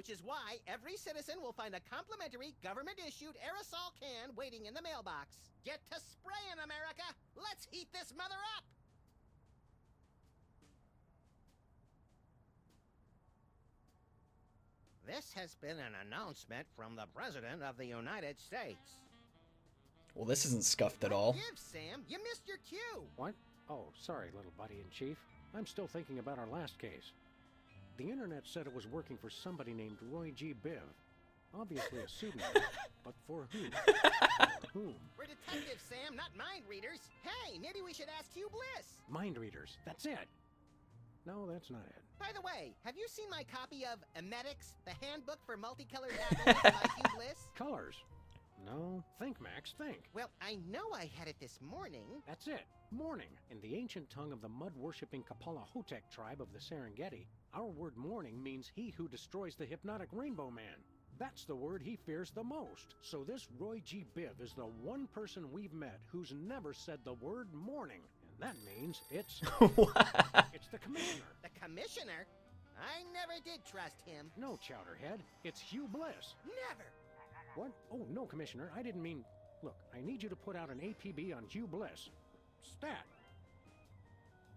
which is why every citizen will find a complimentary government-issued aerosol can waiting in the mailbox. Get to spraying, America! Let's heat this mother up! This has been an announcement from the President of the United States. Well, this isn't scuffed at all. Give, Sam. You missed your cue. What? Oh, sorry, little buddy-in-chief. I'm still thinking about our last case. The internet said it was working for somebody named Roy G. Biv. Obviously a pseudonym, but for who? For whom? We're detectives, Sam, not mind readers. Hey, maybe we should ask Hugh Bliss. Mind readers, that's it. No, that's not it. By the way, have you seen my copy of Emetics, the handbook for multicolored apples by Hugh Bliss? Colors. No, think, Max, think. Well, I know I had it this morning. That's it. Morning. In the ancient tongue of the mud-worshipping Kapalahotep tribe of the Serengeti, our word morning means he who destroys the hypnotic rainbow man. That's the word he fears the most. So this Roy G. Biv is the one person we've met who's never said the word morning. And that means it's... It's the commissioner. The commissioner? I never did trust him. No, Chowderhead. It's Hugh Bliss. Never. What? Oh, no, Commissioner. I didn't mean... Look, I need you to put out an APB on Hugh Bliss. Stat.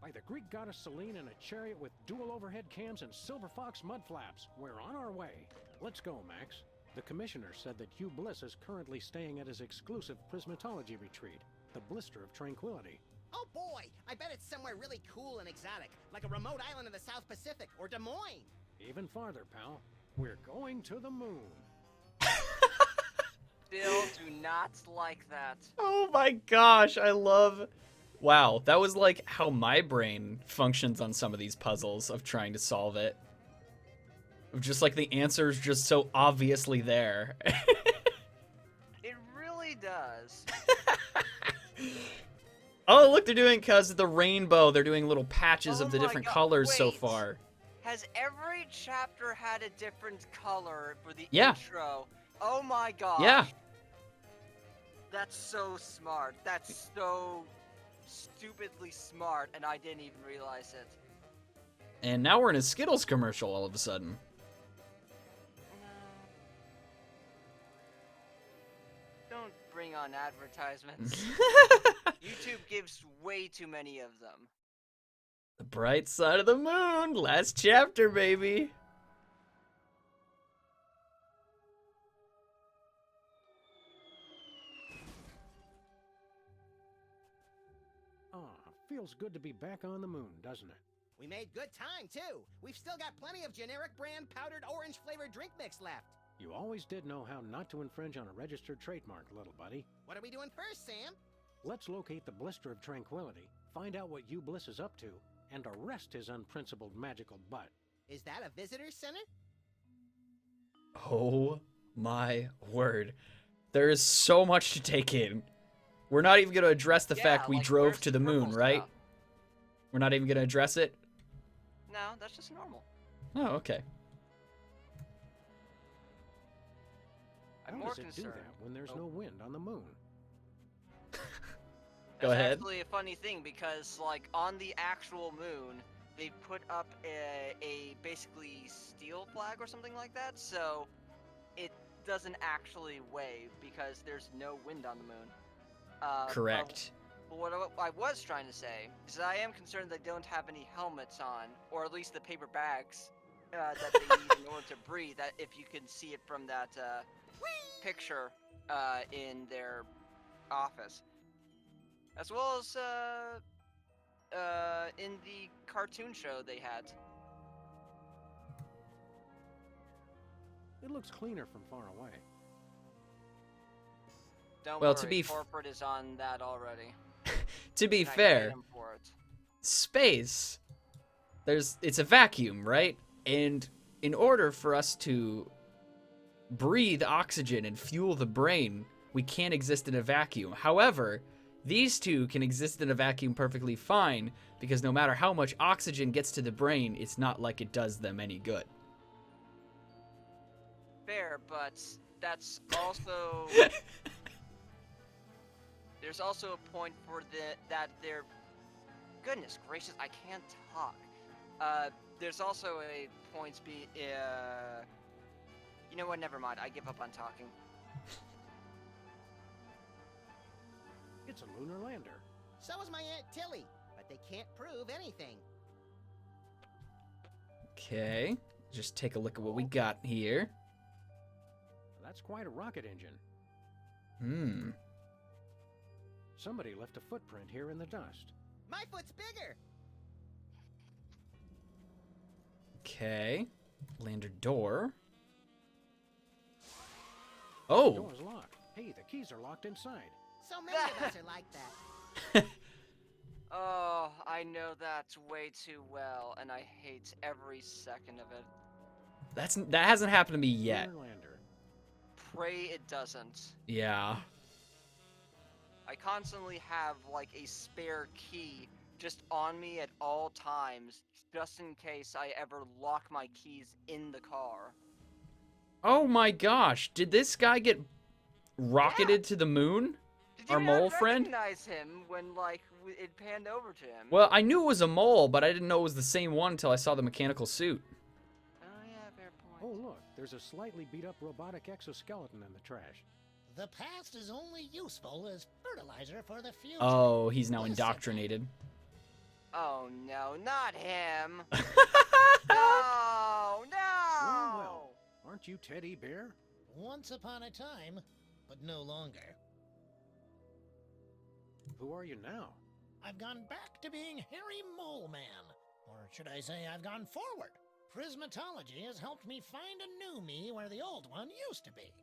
By the Greek goddess Selene in a chariot with dual overhead cams and silver fox mud flaps. We're on our way. Let's go, Max. The Commissioner said that Hugh Bliss is currently staying at his exclusive prismatology retreat, the Blister of Tranquility. Oh boy, I bet it's somewhere really cool and exotic, like a remote island in the South Pacific or Des Moines. Even farther, pal. We're going to the moon. Still do not like that. Oh my gosh, I love... Wow, that was like how my brain functions on some of these puzzles of trying to solve it. Of just like the answer's just so obviously there. It really does. Oh, look, they're doing, because of the rainbow, they're doing little patches Oh of the my different God, colors so wait. far. Has every chapter had a different color for the Yeah. intro? Oh my god. Yeah. That's so smart. That's so stupidly smart, and I didn't even realize it. And now we're in a Skittles commercial all of a sudden. Don't bring on advertisements. YouTube gives way too many of them. The bright side of the moon, last chapter, baby. Feels good to be back on the moon, doesn't it? We made good time, too. We've still got plenty of generic brand powdered orange flavored drink mix left. You always did know how not to infringe on a registered trademark, little buddy. What are we doing first, Sam? Let's locate the Blister of Tranquility, find out what Hugh Bliss is up to, and arrest his unprincipled magical butt. Is that a visitor center? Oh my word. There is so much to take in. We're not even going to address the fact we like, drove where's to the moon, purple right? stuff? We're not even going to address it? No, that's just normal. Oh, okay. I'm How more does it do concerned. that when there's no wind on the moon? Go That's ahead. actually a funny thing because, like, on the actual moon, they put up a basically steel flag or something like that, so it doesn't actually wave because there's no wind on the moon. Correct. But what I was trying to say is that I am concerned they don't have any helmets on, or at least the paper bags that they need in order to breathe. That if you can see it from that picture in their office, as well as in the cartoon show they had. It looks cleaner from far away. Don't Well, worry, to be corporate is on that already. To be And I hate fair, them for it. space, it's a vacuum, right? And in order for us to breathe oxygen and fuel the brain, we can't exist in a vacuum. However, these two can exist in a vacuum perfectly fine because no matter how much oxygen gets to the brain, it's not like it does them any good. Fair, but that's also there's also a point for that they're goodness gracious, I can't talk. There's also a point You know what? Never mind. I give up on talking. It's a lunar lander. So is my Aunt Tilly, but they can't prove anything. Okay. Just take a look at what we got here. That's quite a rocket engine. Hmm. Somebody left a footprint here in the dust. My foot's bigger. Okay. Lander door. Oh! Door's locked. Hey, the keys are locked inside. So many of us are like that. Oh, I know that way too well, and I hate every second of it. That hasn't happened to me yet. Lunar lander. Pray it doesn't. Yeah. I constantly have like a spare key just on me at all times, just in case I ever lock my keys in the car. Oh my gosh, did this guy get rocketed to the moon? Did Our you mole not friend? recognize him when like it panned over to him? Well, I knew it was a mole, but I didn't know it was the same one until I saw the mechanical suit. Oh yeah, fair point. Oh, look, there's a slightly beat up robotic exoskeleton in the trash. The past is only useful as fertilizer for the future. Oh, he's now Listen. indoctrinated. Oh no, not him! No, Well, no! well, aren't you Teddy Bear? Once upon a time, but no longer. Who are you now? I've gone back to being Harry Mole Man. Or should I say I've gone forward. Prismatology has helped me find a new me where the old one used to be.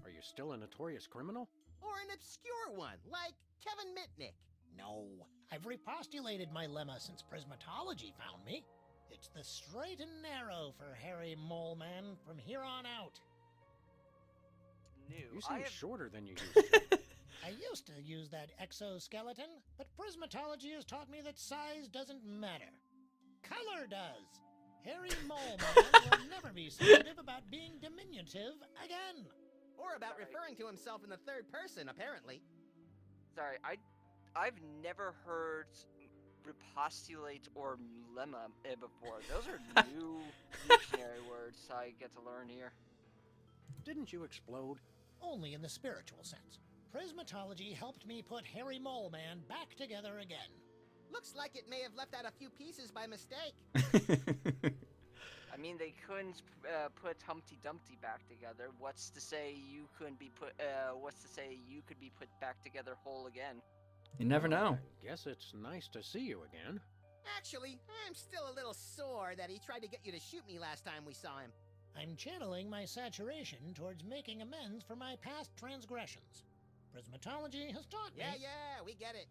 Are you still a notorious criminal? Or an obscure one, like Kevin Mitnick. No, I've repostulated my lemma since Prismatology found me. It's the straight and narrow for Harry Mole Man from here on out. New. You I seem have... shorter than you used to. I used to use that exoskeleton, but Prismatology has taught me that size doesn't matter. Color does. Harry Mole Man will never be sensitive about being diminutive again. Or about Sorry. referring to himself in the third person, apparently. Sorry, I've never heard repostulate or lemma before. Those are new dictionary words I get to learn here. Didn't you explode? Only in the spiritual sense. Prismatology helped me put Harry Mole Man back together again. Looks like it may have left out a few pieces by mistake. I mean, they couldn't put Humpty Dumpty back together. What's to say you couldn't be put? What's to say you could be put back together whole again? You never know. I guess it's nice to see you again. Actually, I'm still a little sore that he tried to get you to shoot me last time we saw him. I'm channeling my saturation towards making amends for my past transgressions. Prismatology has taught me. Yeah, we get it.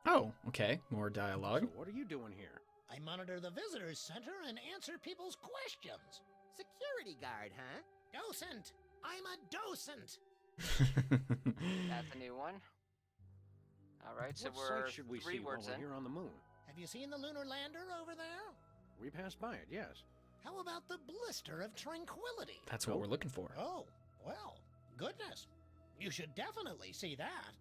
Oh, okay. More dialogue. So what are you doing here? I monitor the visitors center and answer people's questions. Security guard, huh? Docent! I'm a docent! That's a new one. All right, so What we're sight should we 3 see while words we're in. here on the moon? Have you seen the lunar lander over there? We passed by it, yes. How about the blister of tranquility? That's what we're looking for. Oh, well, goodness. You should definitely see that.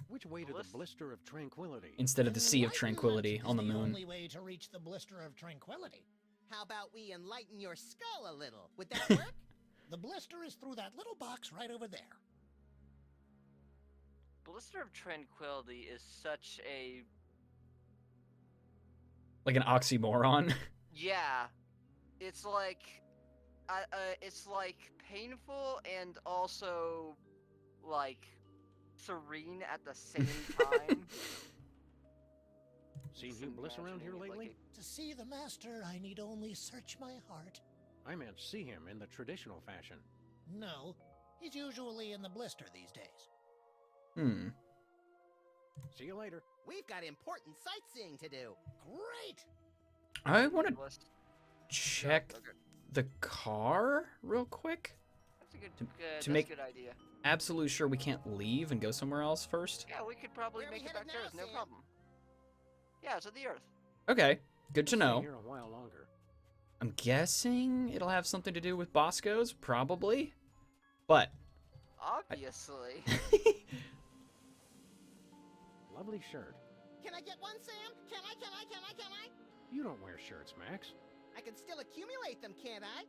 Which way to the Blist- blister of tranquility? Instead of the Sea of Enlightenment Tranquility is on the the moon. only way to reach the blister of tranquility. How about we enlighten your skull a little? Would that work? The blister is through that little box right over there. Blister of Tranquility is such a Like an oxymoron. yeah. It's like painful and also like serene at the same time. Seen Just Hugh Bliss around here imagining it like lately? To see the master, I need only search my heart. I meant see him in the traditional fashion. No, he's usually in the blister these days. Hmm. See you later. We've got important sightseeing to do. Great! I want to Blister- check okay. the car real quick. That's a good, To that's make- a good idea. Absolutely sure we can't leave and go somewhere else first. Yeah, we could probably Where are we make it headed back to now, Earth, no Sam? problem. Yeah, to the Earth. Okay, good to Stay know. here a while longer. I'm guessing it'll have something to do with Bosco's, probably. But Obviously. Lovely shirt. Can I get one, Sam? Can I? You don't wear shirts, Max. I can still accumulate them, can't I?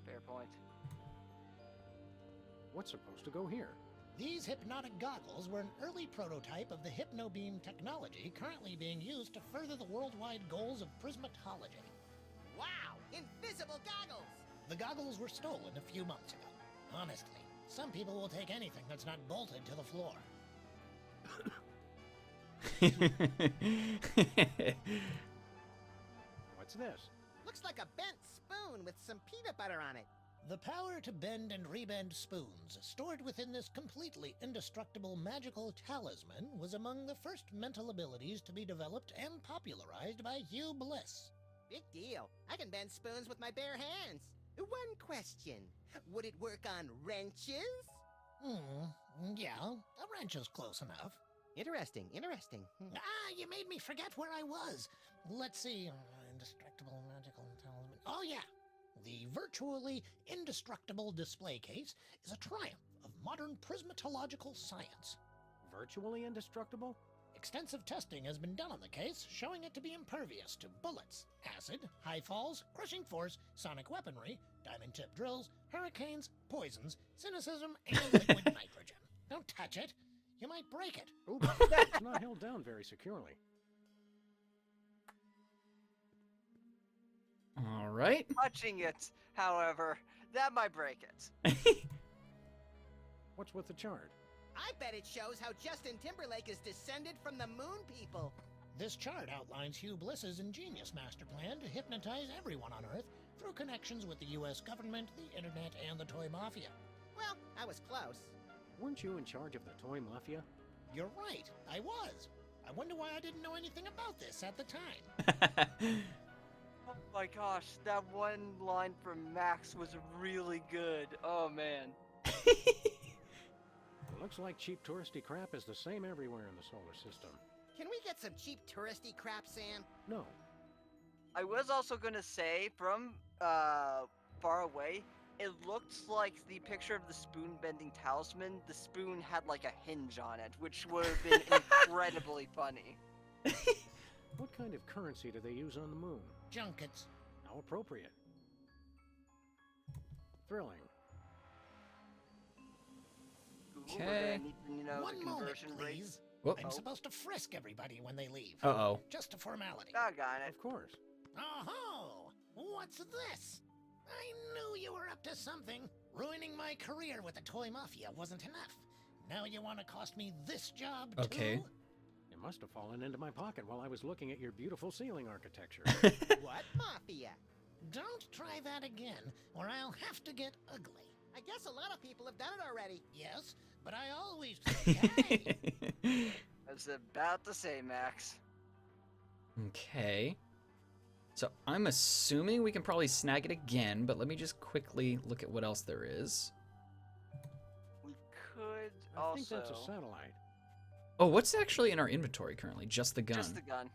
Fair point. What's supposed to go here? These hypnotic goggles were an early prototype of the hypnobeam technology currently being used to further the worldwide goals of prismatology. Wow! Invisible goggles! The goggles were stolen a few months ago. Honestly, some people will take anything that's not bolted to the floor. What's this? Looks like a bent spoon with some peanut butter on it. The power to bend and rebend spoons, stored within this completely indestructible magical talisman, was among the first mental abilities to be developed and popularized by Hugh Bliss. Big deal. I can bend spoons with my bare hands. One question. Would it work on wrenches? Yeah, a wrench is close enough. Interesting. You made me forget where I was. Let's see. Indestructible magical talisman. Oh, yeah. The virtually indestructible display case is a triumph of modern prismatological science. Virtually indestructible? Extensive testing has been done on the case, showing it to be impervious to bullets, acid, high falls, crushing force, sonic weaponry, diamond-tipped drills, hurricanes, poisons, cynicism, and liquid nitrogen. Don't touch it. You might break it. Oops, it's not held down very securely. All right. Touching it, however, that might break it. What's with the chart? I bet it shows how Justin Timberlake is descended from the moon people. This chart outlines Hugh Bliss's ingenious master plan to hypnotize everyone on Earth through connections with the U.S. government, the internet, and the toy mafia. Well, I was close. Weren't you in charge of the toy mafia? You're right, I was. I wonder why I didn't know anything about this at the time. Oh my gosh, that one line from Max was really good. Oh man. Looks like cheap touristy crap is the same everywhere in the solar system. Can we get some cheap touristy crap, Sam? No. I was also gonna say, from far away, it looked like the picture of the spoon bending talisman. The spoon had like a hinge on it, which would have been incredibly funny. What kind of currency do they use on the moon? Junkets. How appropriate. Thrilling. Google, Okay. we're gonna need to know One the moment, conversion rate. please. Whoop. I'm supposed to frisk everybody when they leave. Uh-oh. Just a formality. Doggone it. Of course. Oh-ho! What's this? I knew you were up to something. Ruining my career with the toy mafia wasn't enough. Now you want to cost me this job, too? Okay. It must have fallen into my pocket while I was looking at your beautiful ceiling architecture. What mafia? Don't try that again, or I'll have to get ugly. I guess a lot of people have done it already. Yes, but I always hey, I was about to say, Max. Okay. So I'm assuming we can probably snag it again, but let me just quickly look at what else there is. We could I also. think that's a satellite. Oh, what's actually in our inventory currently? Just the gun. Just the gun.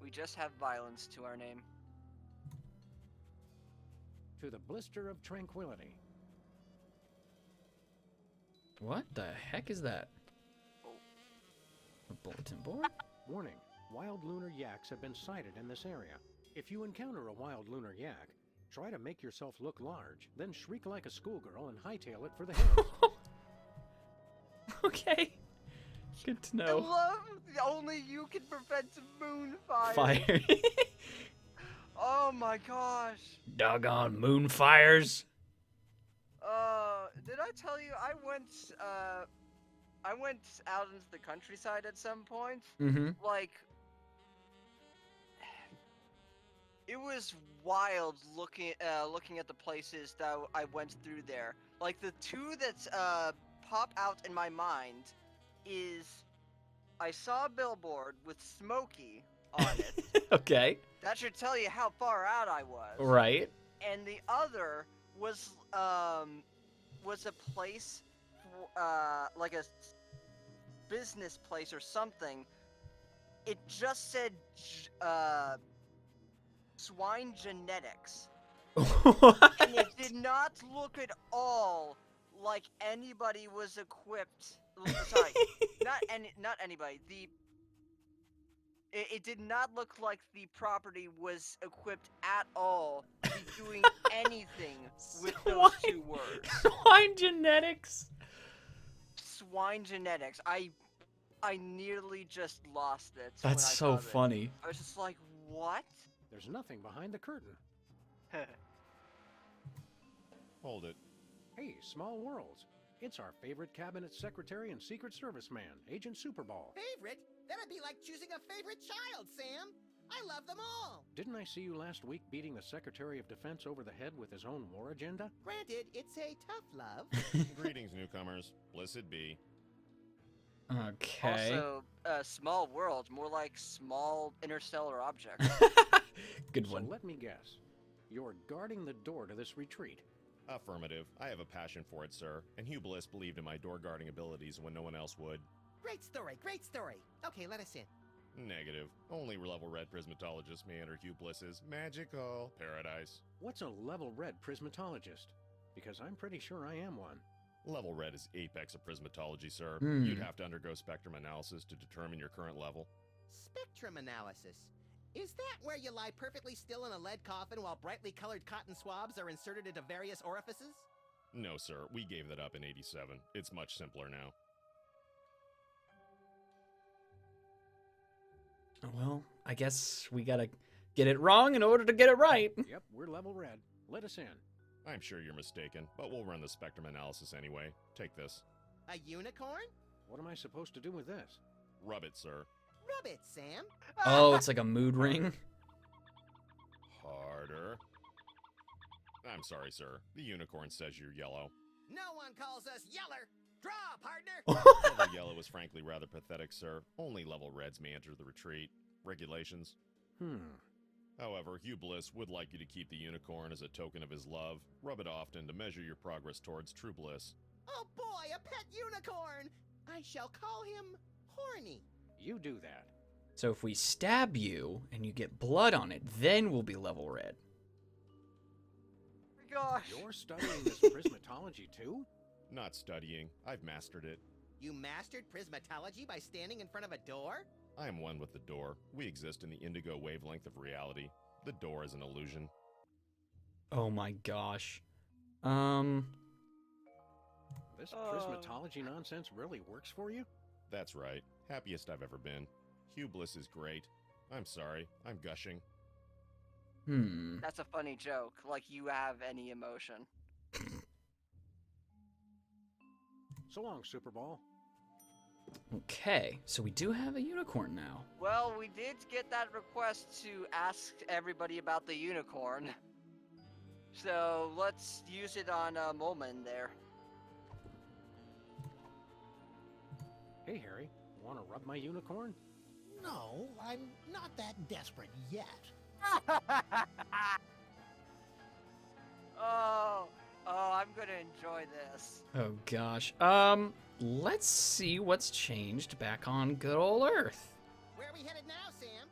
We just have violence to our name. To the blister of tranquility. What the heck is that? A bulletin board? Warning. Wild lunar yaks have been sighted in this area. If you encounter a wild lunar yak, try to make yourself look large, then shriek like a schoolgirl and hightail it for the hills. Okay. Good to I know. love only you can prevent moonfire. Fire. Oh my gosh. Doggone moon fires. Did I tell you I went out into the countryside at some point? Mm-hmm. Like, it was wild looking at the places that I went through there. Like the two that pop out in my mind is I saw a billboard with Smokey on it. Okay. That should tell you how far out I was. Right. And the other was a place, like a business place or something. It just said swine genetics, What? and it did not look at all like anybody was equipped. Sorry, not anybody. It did not look like the property was equipped at all to be doing anything with those two words. Swine genetics. Swine genetics. I nearly just lost it. That's when I so saw this. funny. I was just like, what? There's nothing behind the curtain. Hold it. Hey, Small Worlds. It's our favorite cabinet secretary and Secret Service man, Agent Superball. Favorite? That'd be like choosing a favorite child, Sam. I love them all. Didn't I see you last week beating the Secretary of Defense over the head with his own war agenda? Granted, it's a tough love. Greetings, newcomers. Blessed be. Okay. Also, small world, more like small interstellar object. Good So one. let me guess. You're guarding the door to this retreat. Affirmative. I have a passion for it, sir. And Hugh Bliss believed in my door guarding abilities when no one else would. Great story, great story. Okay, let us in. Negative. Only level red prismatologists may enter Hugh Bliss's magical paradise. What's a level red prismatologist? Because I'm pretty sure I am one. Level red is apex of prismatology, sir. Hmm. You'd have to undergo spectrum analysis to determine your current level. Spectrum analysis. Is that where you lie perfectly still in a lead coffin while brightly colored cotton swabs are inserted into various orifices? No, sir. We gave that up in 87. It's much simpler now. Well, I guess we gotta get it wrong in order to get it right. Yep, we're level red. Let us in. I'm sure you're mistaken, but we'll run the spectrum analysis anyway. Take this. A unicorn? What am I supposed to do with this? Rub it, sir. Rub it, Sam. Oh, it's like a mood ring. Harder. I'm sorry, sir. The unicorn says you're yellow. No one calls us yeller. Draw, partner. Level yellow is frankly rather pathetic, sir. Only level reds may enter the retreat. Regulations. However, Hugh Bliss would like you to keep the unicorn as a token of his love. Rub it often to measure your progress towards true bliss. Oh boy, a pet unicorn. I shall call him Horny. You do that. So if we stab you and you get blood on it, then we'll be level red. Gosh. You're studying this prismatology too? Not studying. I've mastered it. You mastered prismatology by standing in front of a door? I am one with the door. We exist in the indigo wavelength of reality. The door is an illusion. Oh my gosh. This prismatology nonsense really works for you? That's right. Happiest I've ever been. Hugh Bliss is great. I'm sorry. I'm gushing. That's a funny joke. Like you have any emotion. So long, Superball. Okay, so we do have a unicorn now. Well, we did get that request to ask everybody about the unicorn. So let's use it on Molman there. Hey, Harry. Want to rub my unicorn? No, I'm not that desperate yet. Oh, I'm gonna enjoy this. Oh gosh. Let's see what's changed back on good old Earth. Where are we headed now, Sam?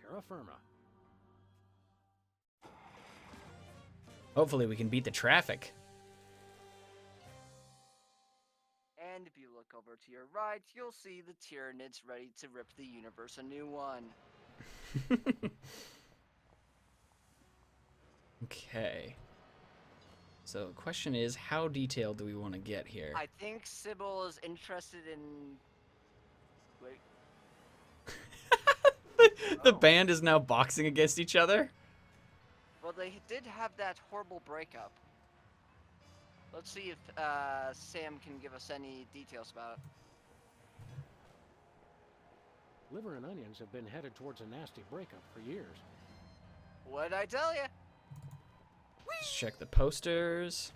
Terra firma. Hopefully we can beat the traffic. And if you look over to your right, you'll see the Tyranids ready to rip the universe a new one. Okay. So the question is, how detailed do we want to get here? I think Sybil is interested in... Wait. The band is now boxing against each other? Well, they did have that horrible breakup. Let's see if Sam can give us any details about it. Liver and onions have been headed towards a nasty breakup for years. What'd I tell you? Let's check the posters.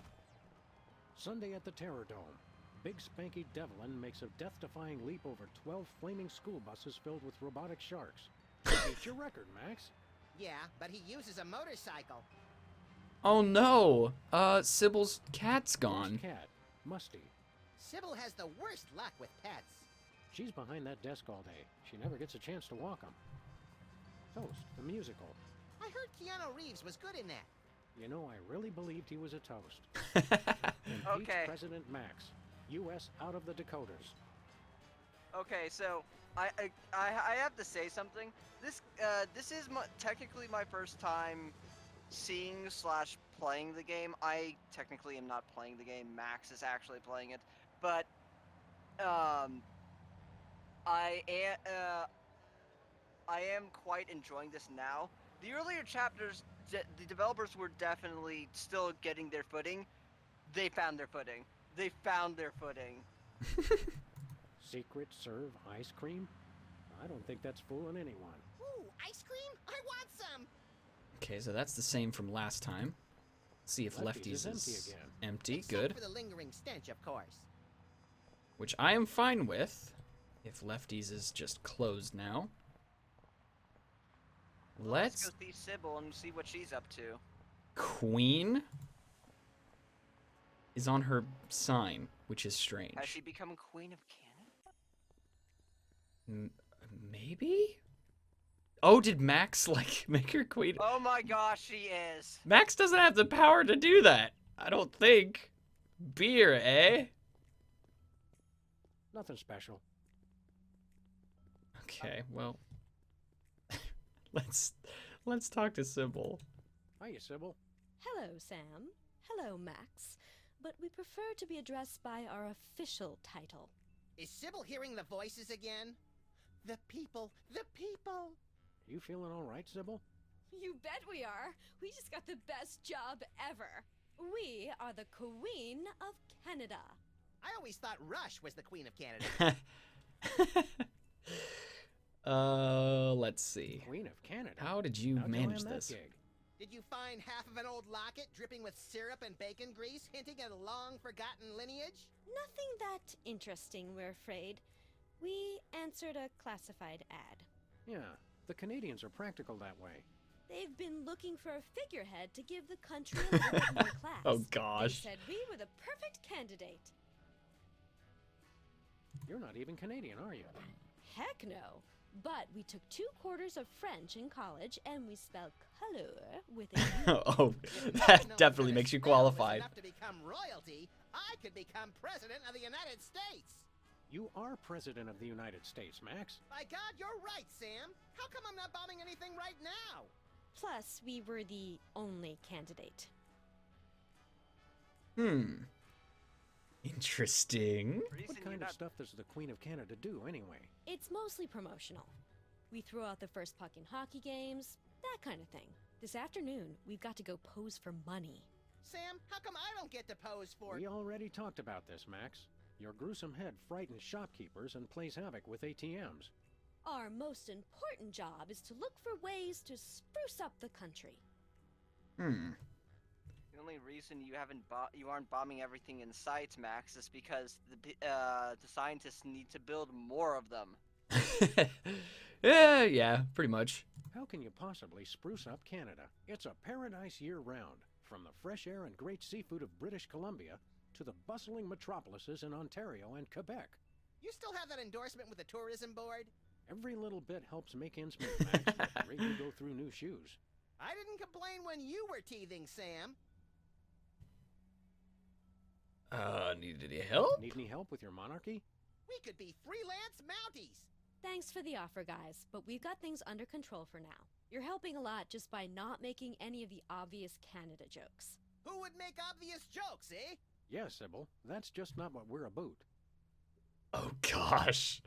Sunday at the Terror Dome. Big Spanky Devlin makes a death-defying leap over 12 flaming school buses filled with robotic sharks. Beat your record, Max. Yeah, but he uses a motorcycle. Oh no! Sybil's cat's gone. Cat, Musty. Sybil has the worst luck with pets. She's behind that desk all day. She never gets a chance to walk 'em. Toast, the musical. I heard Keanu Reeves was good in that. You know, I really believed he was a toast. And Okay. President Max, U.S. out of the Dakotas. Okay, so I have to say something. This is technically my first time seeing slash playing the game. I technically am not playing the game. Max is actually playing it, but um, I am quite enjoying this now. The earlier chapters, the developers were definitely still getting their footing. They found their footing. They found their footing. Secret serve ice cream? I don't think that's fooling anyone. Ooh, ice cream? I want some! Okay, so that's the same from last time. See if Lefty's Lefty's is empty is again. empty. Except Good. for the lingering stench, of course. Which I am fine with. If Lefty's is just closed now. Let's Let's go see Sybil and see what she's up to. Queen is on her sign, which is strange. Has she become Queen of Canada? Maybe? Oh, did Max, like, make her queen? Oh my gosh, she is. Max doesn't have the power to do that. I don't think. Beer, eh? Nothing special. Okay, well. Let's talk to Sybil. Hiya, Sybil. Hello, Sam. Hello, Max. But we prefer to be addressed by our official title. Is Sybil hearing the voices again? The people, the people! You feeling all right, Sybil? You bet we are. We just got the best job ever. We are the Queen of Canada. I always thought Rush was the Queen of Canada. Let's see. Queen of Canada. How did you How'd you manage land that this? gig? Did you find half of an old locket dripping with syrup and bacon grease, hinting at a long-forgotten lineage? Nothing that interesting, we're afraid. We answered a classified ad. Yeah, the Canadians are practical that way. They've been looking for a figurehead to give the country a little bit more class. Oh, gosh. They said we were the perfect candidate. You're not even Canadian, are you? Heck no. But we took 2 quarters of French in college, and we spell color with a U. Oh, If that knowing definitely how to makes you spell was qualified. enough to become royalty, I could become president of the United States. You are President of the United States, Max. By God, you're right, Sam. How come I'm not bombing anything right now? Plus, we were the only candidate. Interesting. What Reason kind you're of not stuff does the Queen of Canada do, anyway? It's mostly promotional. We throw out the first puck in hockey games, that kind of thing. This afternoon, we've got to go pose for money. Sam, how come I don't get to pose for... We already talked about this, Max. Your gruesome head frightens shopkeepers and plays havoc with ATMs. Our most important job is to look for ways to spruce up the country. The only reason you aren't bombing everything in sight, Max, is because the scientists need to build more of them. Yeah, pretty much. How can you possibly spruce up Canada? It's a paradise year-round, from the fresh air and great seafood of British Columbia to the bustling metropolises in Ontario and Quebec. You still have that endorsement with the tourism board? Every little bit helps make ends meet, Max. But rate you go through new shoes. I didn't complain when you were teething, Sam. Need any help? Need any help with your monarchy? We could be freelance Mounties. Thanks for the offer, guys, but we've got things under control for now. You're helping a lot just by not making any of the obvious Canada jokes. Who would make obvious jokes, eh? Yes, Sybil. That's just not what we're about. Oh, gosh.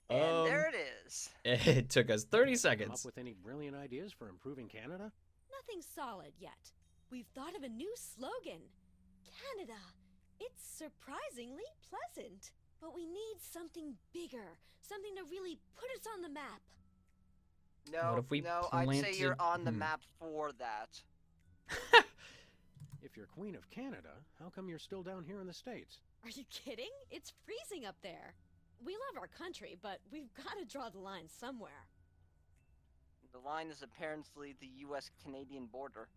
And there it is. It took us 30 Come up seconds. with any brilliant ideas for improving Canada? Nothing solid yet. We've thought of a new slogan. Canada, it's surprisingly pleasant. But we need something bigger, something to really put us on the map. No, What if we no, I'd say you're planted- on the map for that. If you're Queen of Canada, how come you're still down here in the States? Are you kidding? It's freezing up there. We love our country, but we've got to draw the line somewhere. The line is apparently the U.S.-Canadian border.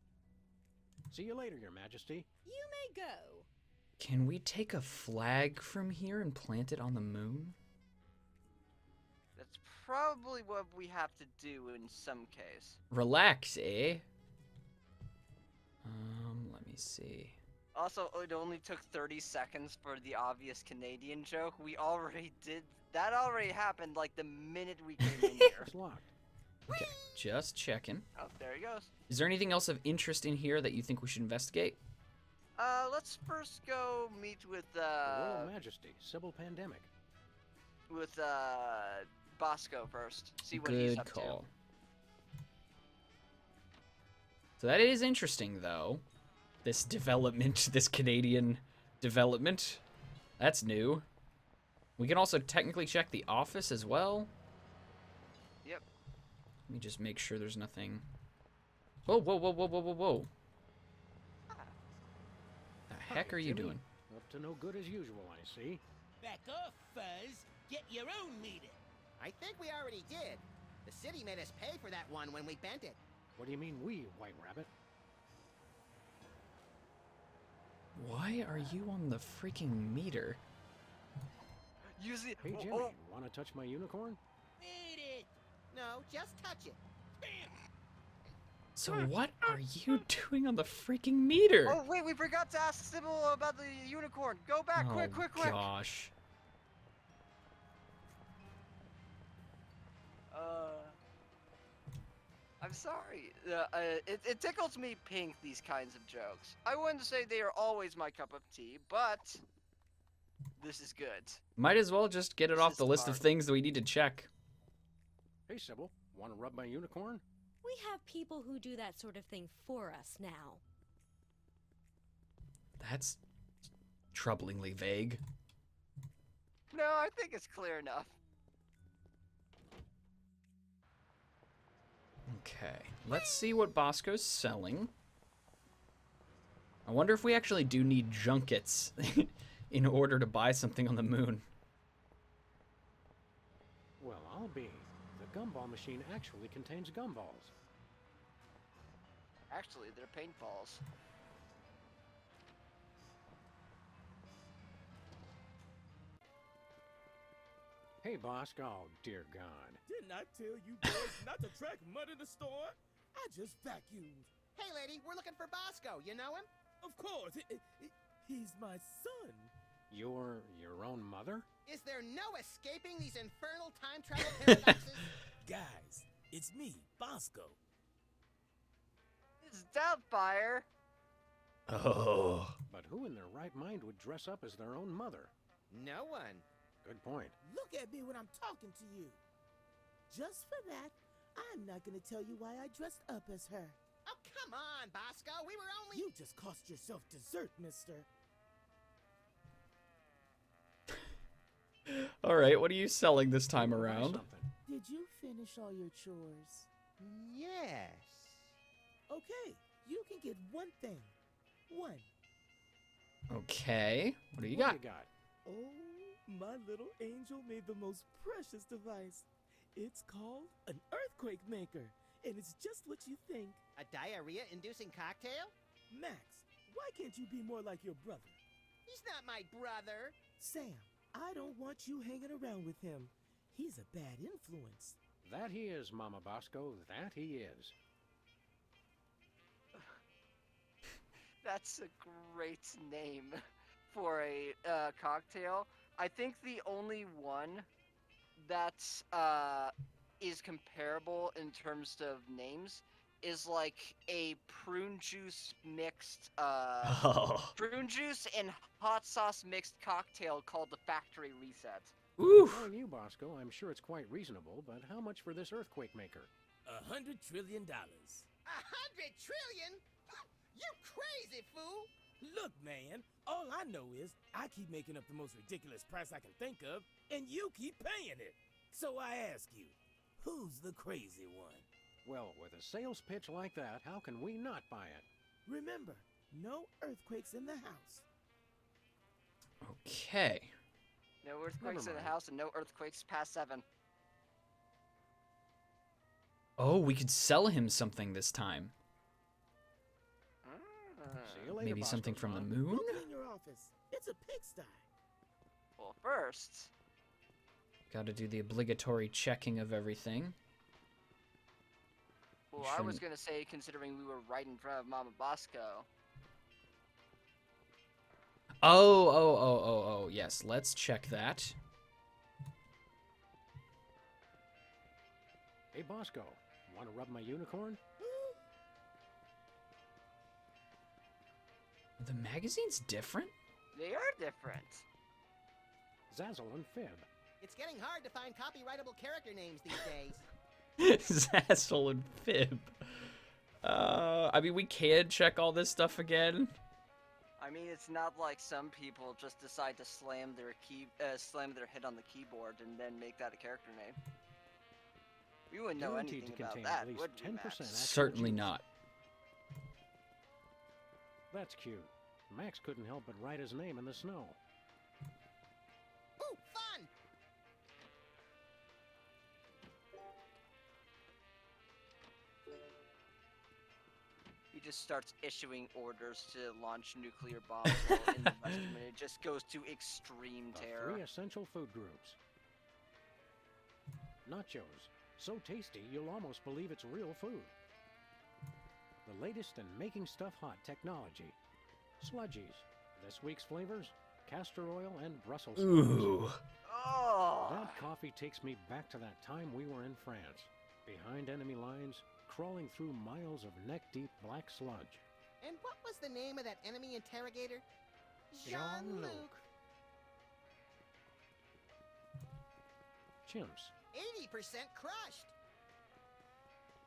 See you later, Your Majesty. You may go. Can we take a flag from here and plant it on the moon? That's probably what we have to do in some case. Relax, eh? Let me see. Also, it only took 30 seconds for the obvious Canadian joke. We already did... That already happened, like, the minute we came in here. It's locked. Okay, just checking. Oh, there he goes. Is there anything else of interest in here that you think we should investigate? Let's first go meet with, The Royal Majesty, Civil Pandemic. with, Bosco first. See what he's Good up call. So that is interesting, though. This development, this Canadian development. That's new. We can also technically check the office as well. Yep. Let me just make sure there's nothing. Whoa, whoa, whoa, whoa, whoa, whoa, whoa. The heck Hi, are you Jimmy. doing? Up to no good as usual, I see. Back off, Fuzz. Get your own meter. I think we already did. The city made us pay for that one when we bent it. What do you mean we, White Rabbit? Why are you on the freaking meter? Use it. Hey, Jimmy, want to touch my unicorn? Beat it. No, just touch it. So what are you doing on the freaking meter? Oh, wait, we forgot to ask Sybil about the unicorn. Go back, Oh, quick, quick, quick. gosh. I'm sorry. It tickles me pink, these kinds of jokes. I wouldn't say they are always my cup of tea, but this is good. Might as well just get it This off is the list of smart. things that we need to check. Hey, Sybil, want to rub my unicorn? We have people who do that sort of thing for us now. That's troublingly vague. No, I think it's clear enough. Okay, let's see what Bosco's selling. I wonder if we actually do need junkets in order to buy something on the moon. Well, I'll be. The gumball machine actually contains gumballs. Actually, they're paintballs. Hey, Bosco. Oh, dear God. Didn't I tell you boys not to track mud in the store? I just vacuumed. Hey, lady, we're looking for Bosco. You know him? Of course, he's my son. Your own mother? Is there no escaping these infernal time travel paradoxes? Guys, it's me, Bosco. It's Doubtfire. Oh. But who in their right mind would dress up as their own mother? No one. Good point. Look at me when I'm talking to you. Just for that, I'm not gonna tell you why I dressed up as her. Oh, come on, Bosco. We were only... You just cost yourself dessert, mister. All right, what are you selling this time Buy around? something. Did you finish all your chores? Yes. Okay, you can get one thing. One. Okay, what do you What got? do you got? Oh, my little angel made the most precious device. It's called an earthquake maker, and it's just what you think. A diarrhea-inducing cocktail? Max, why can't you be more like your brother? He's not my brother. Sam, I don't want you hanging around with him. He's a bad influence. That he is, Mama Bosco. That he is. That's a great name for a cocktail. I think the only one that is comparable in terms of names is like a prune juice mixed Oh. prune juice and hot sauce mixed cocktail called the Factory Reset. Oof. Knowing you, Bosco, I'm sure it's quite reasonable, but how much for this earthquake maker? $100 trillion. 100 trillion? You crazy fool! Look, man, all I know is I keep making up the most ridiculous price I can think of, and you keep paying it. So I ask you, who's the crazy one? Well, with a sales pitch like that, how can we not buy it? Remember, no earthquakes in the house. Okay. No earthquakes in the mind. house and no earthquakes past 7. Oh, we could sell him something this time. See you later, Maybe Bosco, something from the Mom. moon? Go clean your office. It's a pigsty. Well, first, Gotta do the obligatory checking of everything. well, I was gonna say, considering we were right in front of Mama Bosco, Oh, yes. Let's check that. Hey, Bosco, want to rub my unicorn? The magazine's different? They are different. Zazzle and Fib. It's getting hard to find copyrightable character names these days. Zazzle and Fib. I mean, we can check all this stuff again. I mean, it's not like some people just decide to slam their head on the keyboard and then make that a character name. We wouldn't know Guaranteed anything to about contain that, at least would we, 10% Max? actual Certainly juice. not. That's cute. Max couldn't help but write his name in the snow. Ooh, fun! He just starts issuing orders to launch nuclear bombs while in the restroom, and it just goes to extreme The terror. 3 essential food groups. Nachos. So tasty, you'll almost believe it's real food. The latest in making stuff hot technology. Sludgies. This week's flavors, castor oil and Brussels sprouts. Ooh. Oh! That coffee takes me back to that time we were in France. Behind enemy lines, crawling through miles of neck-deep black sludge. And what was the name of that enemy interrogator? Jean-Luc. Jean-Luc. Chimps. 80% crushed.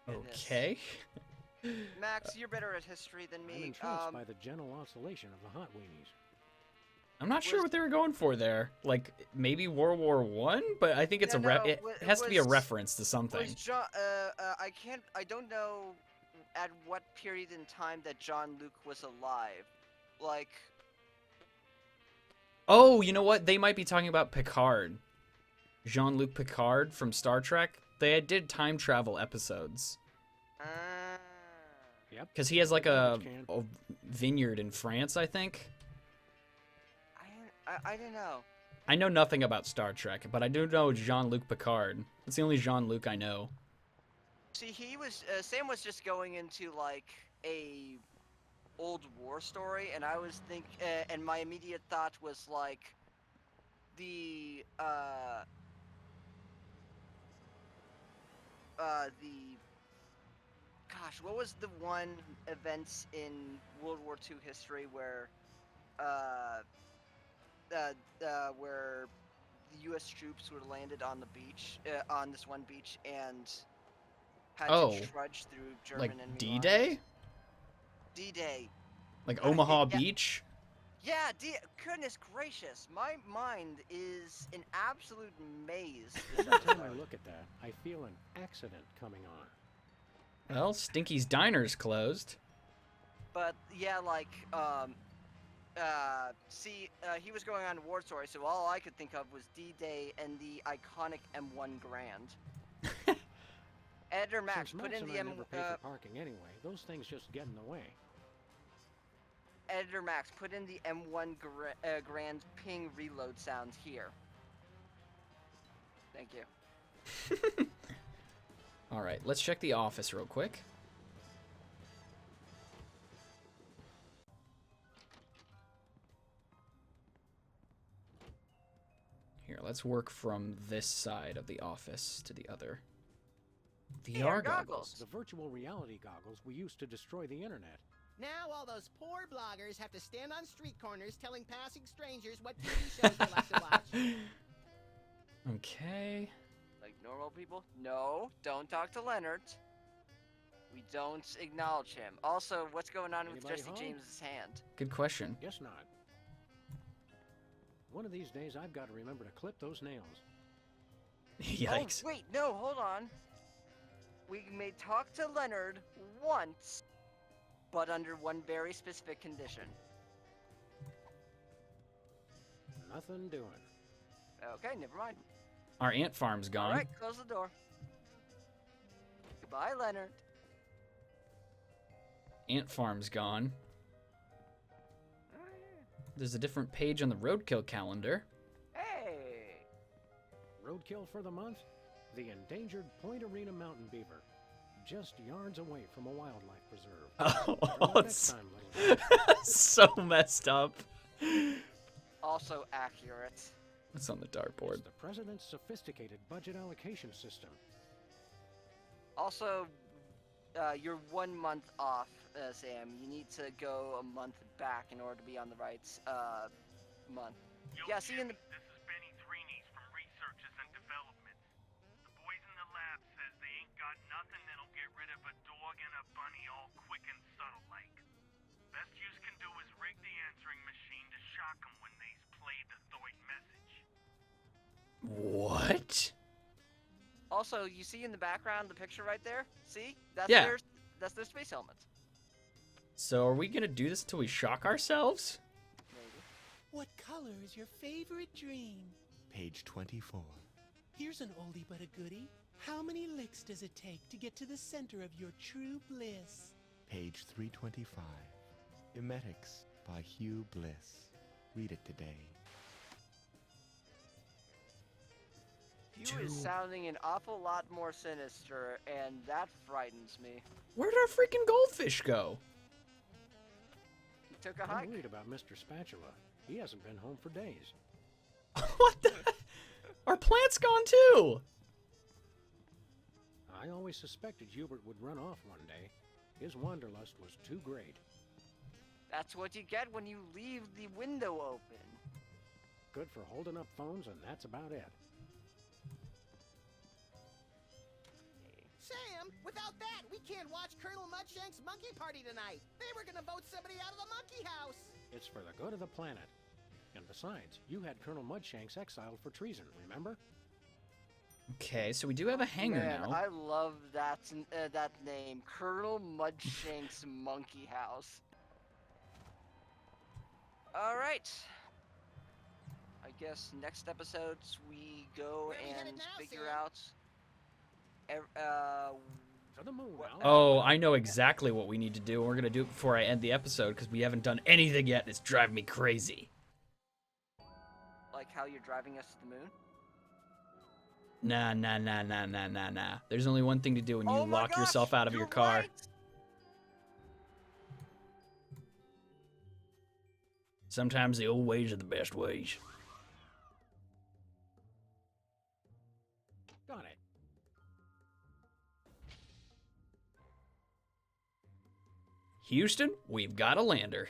Goodness. Okay. Max, you're better at history than I'm me. entranced by the gentle oscillation of the hot weenies. I'm not sure Was- what they were going for there. Like, maybe World War One, but I think it's it has to be a reference to something. Was John? I don't know at what period in time that Jean-Luc was alive. Like, Oh, you know what? They might be talking about Picard. Jean-Luc Picard from Star Trek. They did time travel episodes. Yep. Because he has like a Can. vineyard in France, I think. I don't know. I know nothing about Star Trek, but I do know Jean-Luc Picard. That's the only Jean-Luc I know. See, he was Sam was just going into like a old war story, and I was and my immediate thought was like the gosh, what was the one events in World War II history where where the U.S. troops were landed on the beach, on this one beach, and had to trudge through German Like enemy D-Day? lines. D-Day. Like Omaha yeah. Beach? Yeah, goodness gracious, my mind is an absolute maze. This Every time I episode. look at that, I feel an accident coming on. Well, Stinky's Diner's closed. But yeah, like, he was going on a war story, so all I could think of was D-Day and the iconic M1 Grand. Editor Max, Since put Max in and the I M. never pay for parking anyway, those things just get in the way. Editor Max, put in the M1 Grand ping reload sounds here. Thank you. All right, let's check the office real quick. Here, let's work from this side of the office to the other. VR goggles. The virtual reality goggles we used to destroy the internet. Now all those poor bloggers have to stand on street corners telling passing strangers what TV shows they like to watch. Okay. Like normal people? No, don't talk to Leonard. We don't acknowledge him. Also, what's going on with Anybody Jesse home? James's hand? Good question. Guess not. One of these days I've got to remember to clip those nails. Yikes. Oh, wait, no, hold on. We may talk to Leonard once, but under one very specific condition. Nothing doing. Okay, never mind. Our ant farm's gone. Alright, close the door. Goodbye, Leonard. Ant farm's gone. There's a different page on the roadkill calendar. Hey! Roadkill for the month? The endangered Point Arena mountain beaver. Just yards away from a wildlife preserve. Oh, Until next it's time, little so messed up. Also accurate. What's on the dartboard? It's the president's sophisticated budget allocation system. Also, you're 1 month off, Sam. You need to go a month back in order to be on the right month. Yo, Yeah, see in the... This is Benny Trini's from Researches and Development. The boys in the lab says they ain't got nothing that'll get rid of a dog and a bunny all quick and subtle like. Best yous can do is rig the answering machine to shock 'em when they's played the Thoit message. What? Also, you see in the background the picture right there? See? That's Yeah. That's their space helmets. So are we gonna do this until we shock ourselves? Maybe. What color is your favorite dream? Page 24. Here's an oldie but a goodie. How many licks does it take to get to the center of your true bliss? Page 325. Emetics by Hugh Bliss. Read it today. Hugh is sounding an awful lot more sinister, and that frightens me. Where'd our freaking goldfish go? He took a I'm hike. worried about Mr. Spatula. He hasn't been home for days. What the? Our plant's gone too! I always suspected Hubert would run off one day. His wanderlust was too great. That's what you get when you leave the window open. Good for holding up phones, and that's about it. Sam, without that, we can't watch Colonel Mudshank's monkey party tonight. They were gonna vote somebody out of the monkey house. It's for the good of the planet. And besides, you had Colonel Mudshanks exiled for treason, remember? Okay, so we do have a hangar Man, now. I love that name, Colonel Mudshank's Monkey House. All right. I guess next episodes we go Where are we headed and now, figure Sam? out. To the moon, Al. Oh, I know exactly what we need to do. And we're gonna do it before I end the episode because we haven't done anything yet and it's driving me crazy. Like how you're driving us to the moon? Nah. There's only one thing to do when you Oh my lock gosh, yourself out of your you're car. right. Sometimes the old ways are the best ways. Got it. Houston, we've got a lander.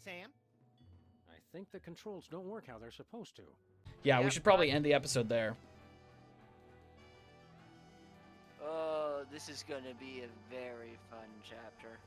Sam? I think the controls don't work how they're supposed to. Yeah, we Yep, should probably end the episode there. Oh, this is gonna be a very fun chapter.